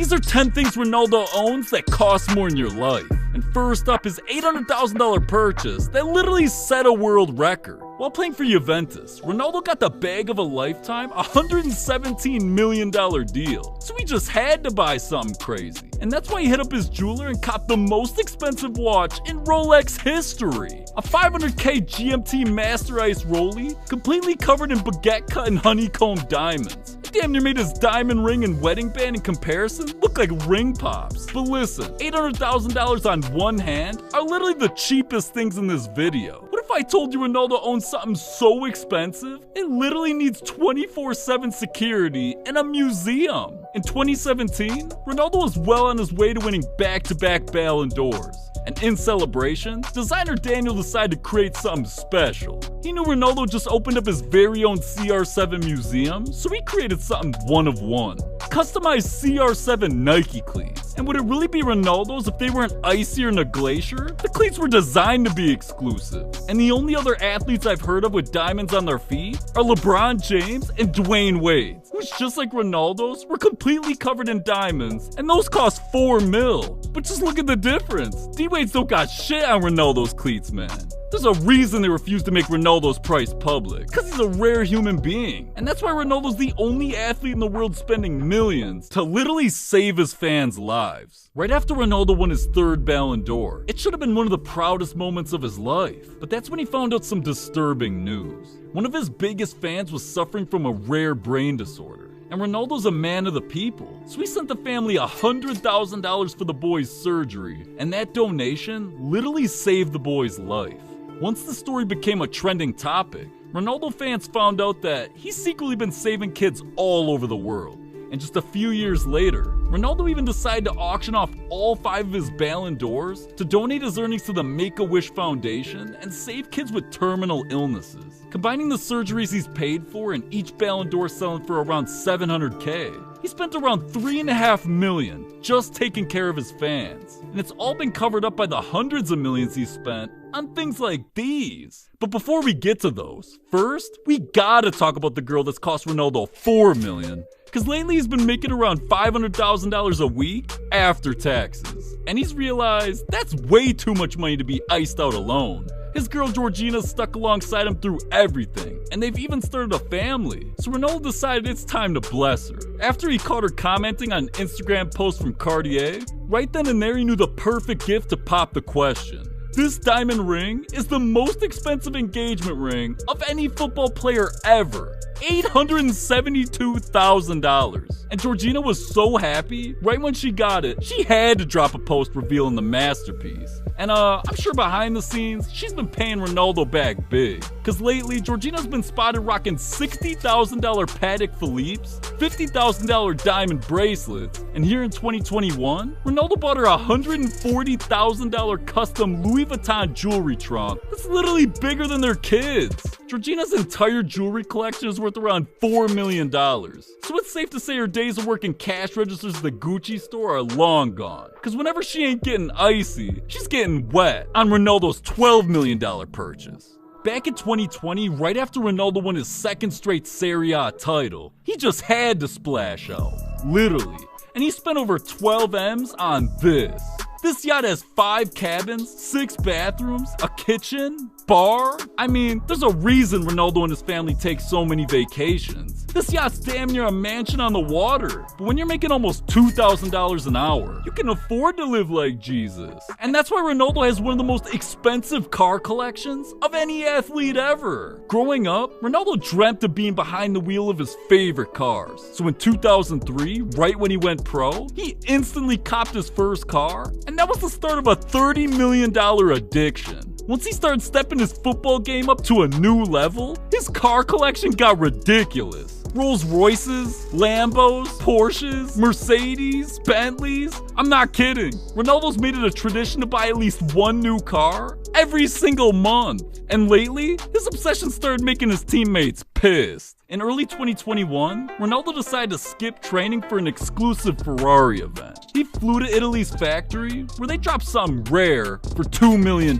These are 10 things Ronaldo owns that cost more in your life. And first up is $800,000 purchase that literally set a world record. While playing for Juventus, Ronaldo got the bag of a lifetime $117 million deal. So he just had to buy something crazy. And that's why he hit up his jeweler and copped the most expensive watch in Rolex history. A $500K GMT Master Ice Rollie, completely covered in baguette cut and honeycomb diamonds. He damn near made his diamond ring and wedding band in comparison look like ring pops. But listen, $800,000 on one hand are literally the cheapest things in this video. What if I told you Ronaldo owns something so expensive, it literally needs 24/7 security in a museum? In 2017, Ronaldo was well on his way to winning back-to-back Ballon d'Ors. And in celebration, designer Daniel decided to create something special. He knew Ronaldo just opened up his very own CR7 museum, so he created something one of one. Customized CR7 Nike cleats. And would it really be Ronaldo's if they weren't icier than a glacier? The cleats were designed to be exclusive. And the only other athletes I've heard of with diamonds on their feet are LeBron James and Dwayne Wade, which just like Ronaldo's, were completely covered in diamonds, and those cost $4 million. But just look at the difference. D-Wade's don't got shit on Ronaldo's cleats, man. There's a reason they refuse to make Ronaldo's price public, because he's a rare human being. And that's why Ronaldo's the only athlete in the world spending millions to literally save his fans' lives. Right after Ronaldo won his third Ballon d'Or, it should have been one of the proudest moments of his life. But that's when he found out some disturbing news. One of his biggest fans was suffering from a rare brain disorder. And Ronaldo's a man of the people, so he sent the family $100,000 for the boy's surgery, and that donation literally saved the boy's life. Once the story became a trending topic, Ronaldo fans found out that he's secretly been saving kids all over the world. And just a few years later, Ronaldo even decided to auction off all 5 of his Ballon d'Ors to donate his earnings to the Make-A-Wish Foundation and save kids with terminal illnesses. Combining the surgeries he's paid for and each Ballon d'Or selling for around $700K, he spent around $3.5 million just taking care of his fans. And it's all been covered up by the hundreds of millions he spent on things like these. But before we get to those, first, we gotta talk about the girl that's cost Ronaldo $4 million. Because lately he's been making around $500,000 a week after taxes. And he's realized that's way too much money to be iced out alone. His girl Georgina's stuck alongside him through everything, and they've even started a family. So Ronaldo decided it's time to bless her. After he caught her commenting on an Instagram post from Cartier, right then and there he knew the perfect gift to pop the question. This diamond ring is the most expensive engagement ring of any football player ever. $872,000. And Georgina was so happy, right when she got it, she had to drop a post revealing the masterpiece. And I'm sure behind the scenes, she's been paying Ronaldo back big. Cause lately, Georgina's been spotted rocking $60,000 Patek Philippe's, $50,000 diamond bracelets, and here in 2021, Ronaldo bought her a $140,000 custom Louis Vuitton jewelry trunk that's literally bigger than their kids. Georgina's entire jewelry collection is worth around $4 million. So it's safe to say her days of working cash registers at the Gucci store are long gone. Cause whenever she ain't getting icy, she's getting wet on Ronaldo's $12 million purchase. Back in 2020, right after Ronaldo won his second straight Serie A title, he just had to splash out. Literally. And he spent over 12 M's on this. This yacht has 5 cabins, 6 bathrooms, a kitchen, bar. I mean, there's a reason Ronaldo and his family take so many vacations. This yacht's damn near a mansion on the water. But when you're making almost $2,000 an hour, you can afford to live like Jesus. And that's why Ronaldo has one of the most expensive car collections of any athlete ever. Growing up, Ronaldo dreamt of being behind the wheel of his favorite cars. So in 2003, right when he went pro, he instantly copped his first car, and that was the start of a $30 million addiction. Once he started stepping his football game up to a new level, his car collection got ridiculous. Rolls Royces, Lambos, Porsches, Mercedes, Bentleys. I'm not kidding. Ronaldo's made it a tradition to buy at least one new car every single month. And lately, his obsession started making his teammates pissed. In early 2021, Ronaldo decided to skip training for an exclusive Ferrari event. He flew to Italy's factory, where they dropped something rare for $2 million.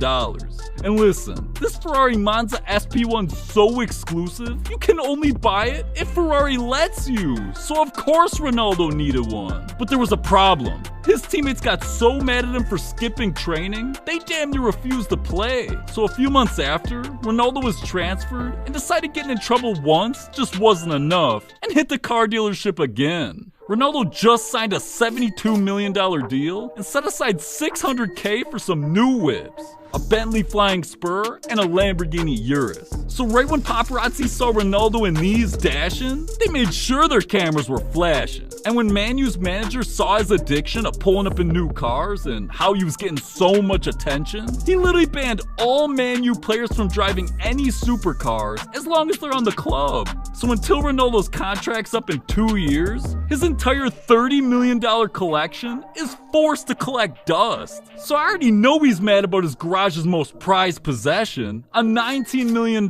And listen, this Ferrari Monza SP1's so exclusive, you can only buy it if Ferrari lets you. So of course Ronaldo needed one. But there was a problem. His teammates got so mad at him for skipping training, they damn near refused to play. So a few months after, Ronaldo was transferred and decided getting in trouble once just wasn't enough and hit the car dealership again. Ronaldo just signed a $72 million deal and set aside $600K for some new whips, a Bentley Flying Spur, and a Lamborghini Urus. So right when paparazzi saw Ronaldo in these dashing, they made sure their cameras were flashing. And when Man U's manager saw his addiction of pulling up in new cars and how he was getting so much attention, he literally banned all Man U players from driving any supercars as long as they're on the club. So until Ronaldo's contract's up in 2 years, his entire $30 million collection is forced to collect dust. So I already know he's mad about his garage's most prized possession, a $19 million,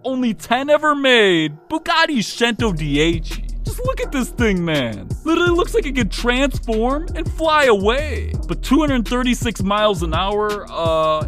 only 10 ever made Bugatti Chiento 10. Just look at this thing, man. Literally looks like it could transform and fly away. But 236 miles an hour,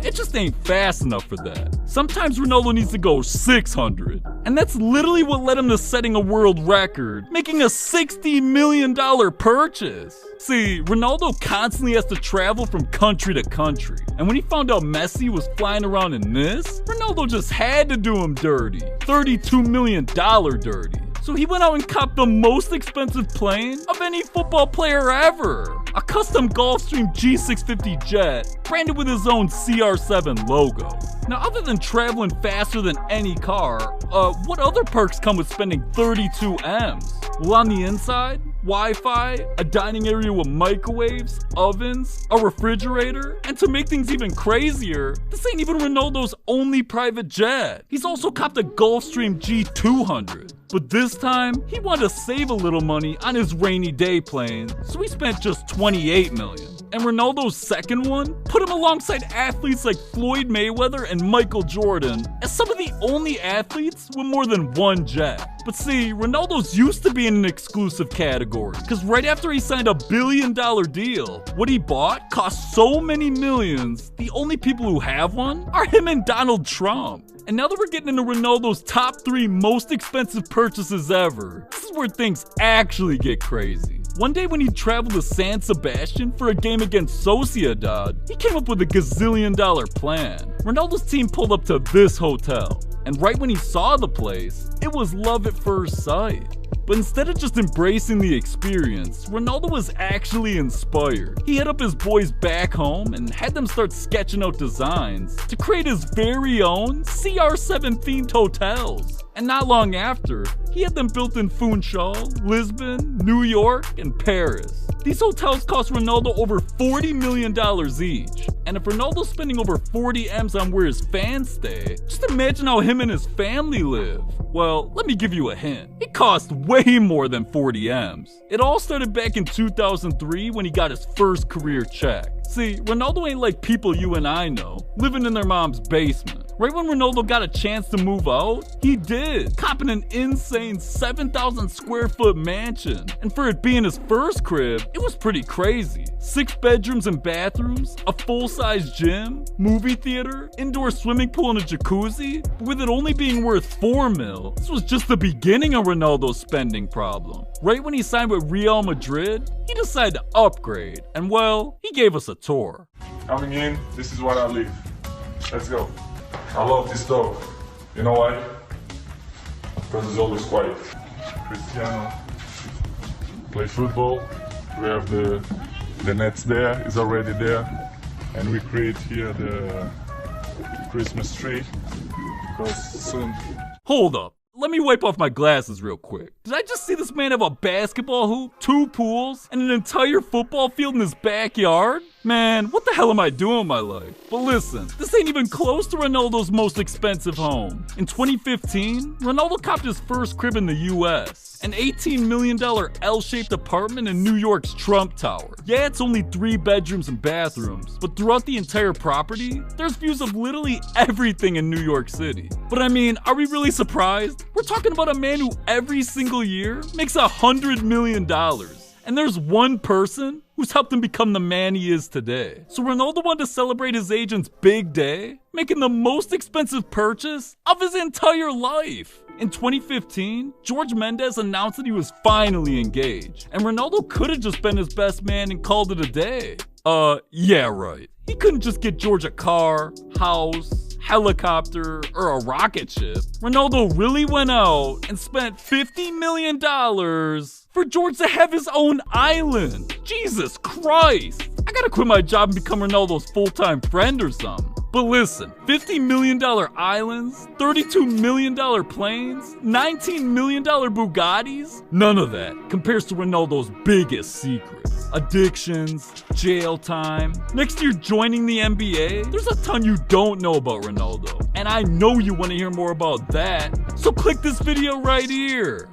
it just ain't fast enough for that. Sometimes Ronaldo needs to go 600. And that's literally what led him to setting a world record, making a $60 million purchase. See, Ronaldo constantly has to travel from country to country. And when he found out Messi was flying around in this, Ronaldo just had to do him dirty. $32 million dirty. So he went out and copped the most expensive plane of any football player ever. A custom Gulfstream G650 jet, branded with his own CR7 logo. Now, other than traveling faster than any car, what other perks come with spending 32 M's? Well, on the inside, Wi-Fi, a dining area with microwaves, ovens, a refrigerator, and to make things even crazier, this ain't even Ronaldo's only private jet. He's also copped a Gulfstream G200. But this time, he wanted to save a little money on his rainy day plane, so he spent just $28 million. And Ronaldo's second one put him alongside athletes like Floyd Mayweather and Michael Jordan as some of the only athletes with more than one jet. But see, Ronaldo's used to be in an exclusive category, because right after he signed a $1 billion deal, what he bought cost so many millions, the only people who have one are him and Donald Trump. And now that we're getting into Ronaldo's top 3 most expensive purchases ever, this is where things actually get crazy. One day when he traveled to San Sebastian for a game against Sociedad, he came up with a gazillion-dollar plan. Ronaldo's team pulled up to this hotel, and right when he saw the place, it was love at first sight. But instead of just embracing the experience, Ronaldo was actually inspired. He hit up his boys back home and had them start sketching out designs to create his very own CR7 themed hotels. And not long after, he had them built in Funchal, Lisbon, New York, and Paris. These hotels cost Ronaldo over $40 million each. And if Ronaldo's spending over 40 M's on where his fans stay, just imagine how him and his family live. Well, let me give you a hint. It cost way more than 40 M's. It all started back in 2003 when he got his first career check. See, Ronaldo ain't like people you and I know, living in their mom's basement. Right when Ronaldo got a chance to move out, he did, copping an insane 7,000 square foot mansion. And for it being his first crib, it was pretty crazy. 6 bedrooms and bathrooms, a full-size gym, movie theater, indoor swimming pool and a jacuzzi. But with it only being worth $4 million, this was just the beginning of Ronaldo's spending problem. Right when he signed with Real Madrid, he decided to upgrade. And well, he gave us a tour. Coming in, this is where I live. Let's go. I love this dog. You know why? Because it's always quiet. Cristiano play football. We have the nets there, it's already there. And we create here the Christmas tree because soon. Hold up. Let me wipe off my glasses real quick. Did I just see this man have a basketball hoop, 2 pools, and an entire football field in his backyard? Man, what the hell am I doing with my life? But listen, this ain't even close to Ronaldo's most expensive home. In 2015, Ronaldo copped his first crib in the US, an $18 million L-shaped apartment in New York's Trump Tower. Yeah, it's only 3 bedrooms and bathrooms, but throughout the entire property, there's views of literally everything in New York City. But I mean, are we really surprised? We're talking about a man who every single year makes $100 million. And there's one person who's helped him become the man he is today. So Ronaldo wanted to celebrate his agent's big day, making the most expensive purchase of his entire life. In 2015, George Mendes announced that he was finally engaged, and Ronaldo could have just been his best man and called it a day. Yeah, right. He couldn't just get George a car, house, helicopter, or a rocket ship. Ronaldo really went out and spent $50 million for George to have his own island. Jesus Christ. I gotta quit my job and become Ronaldo's full-time friend or something. But listen, $50 million islands, $32 million planes, $19 million Bugattis? None of that compares to Ronaldo's biggest secrets. Addictions, jail time. Next year joining the NBA, there's a ton you don't know about Ronaldo. And I know you want to hear more about that, so click this video right here.